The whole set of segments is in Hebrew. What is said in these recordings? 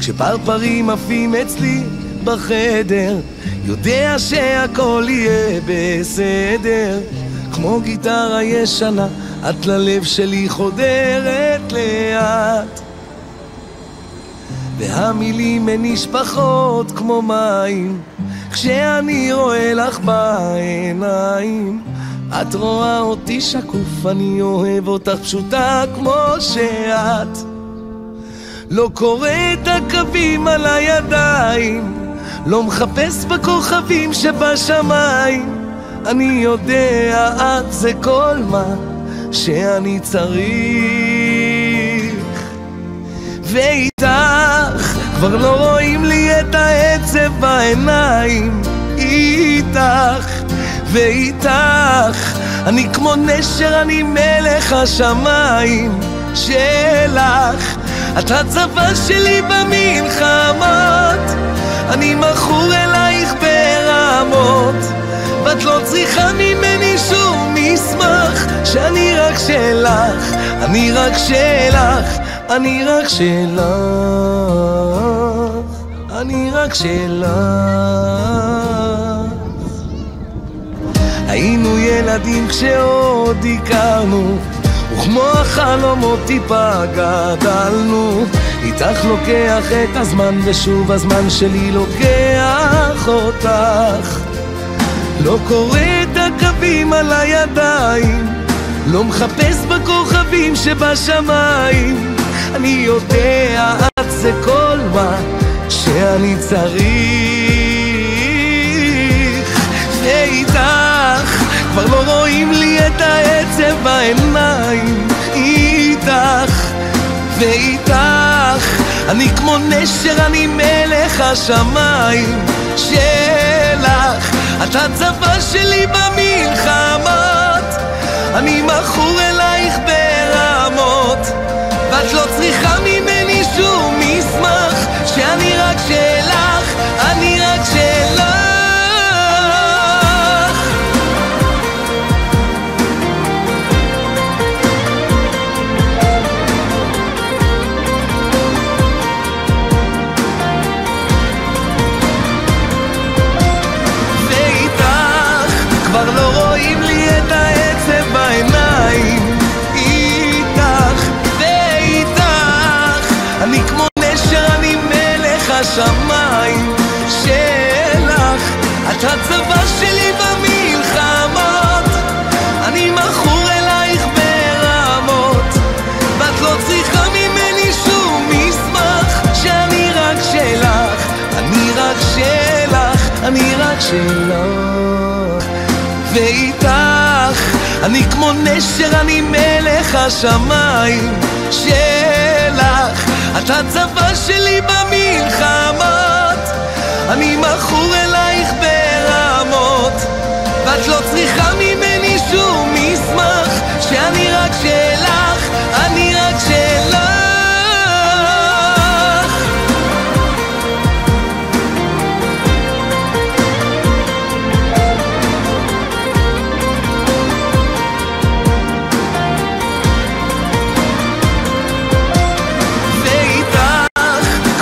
כשפרפרים עפים אצלי בחדר, יודע שהכל יהיה בסדר. כמו גיטרה ישנה, את ללב שלי חודרת לאט, והמילים הן נשפחות כמו מים כשאני רואה לך בעיניים. את רואה אותי שקוף, אני אוהב אותך פשוטה כמו שאת. לא קורא את הקווים על הידיים, לא מחפש בכוכבים שבשמיים. אני יודע את זה כל מה שאני צריך, ואיתך כבר לא רואים לי את העצב בעיניים. איתך ואיתך אני כמו נשר, אני מלך השמיים שלך. את הצבא שלי במלחמות, אני מכור אלייך ברמות, ואת לא צריכה ממני שום מסמך, שאני רק שלך, אני רק שלך, אני רק שלך, אני רק שלך. היינו ילדים כשעוד הכרנו, וכמו החלומות טיפה גדלנו. איתך לוקח את הזמן, ושוב הזמן שלי לוקח אותך. לא קורא את הקווים על הידיים, לא מחפש בכוכבים שבשמיים. אני יודע את זה כל מה שאני צריך, ואיתך כבר לא רואים לי את העצב בעיניים. איתך ואיתך אני כמו נשר, אני מלך השמיים שלך. את הצבא שלי במלחמות, אני מכור אלייך ברמות, ואת לא צריכה ממני שום מסמך, שאני רק שלך, אני רק שלך. כבר לא רואים לי את העצב בעיניים. איתך ואיתך אני כמו נשר, אני מלך השמיים שלך. את הצבא שלי במלחמות, אני מכור אלייך ברמות, ואת לא צריכה ממני שום מסמך, שאני רק שלך, אני רק שלך, אני רק שלך. ואיתך אני כמו נשר, אני מלך השמיים שלך. את הצבא שלי במלחמות, אני מכור אלייך ברמות, ואת לא צריכה ממני שום מסמך, שאני רק שלך, אני רק שלך.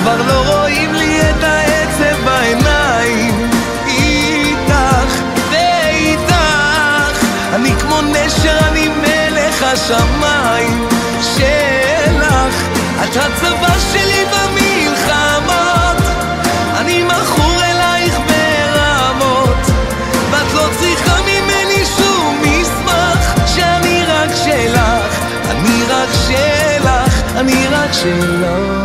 כבר לא רואים לי את העצב בעיניים. איתך ואיתך אני כמו נשר, אני מלך השמיים שלך. את הצבא שלי במלחמות, אני מכור אלייך ברמות, ואת לא צריכה ממני שום מסמך, שאני רק שלך, אני רק שלך, אני רק שלך.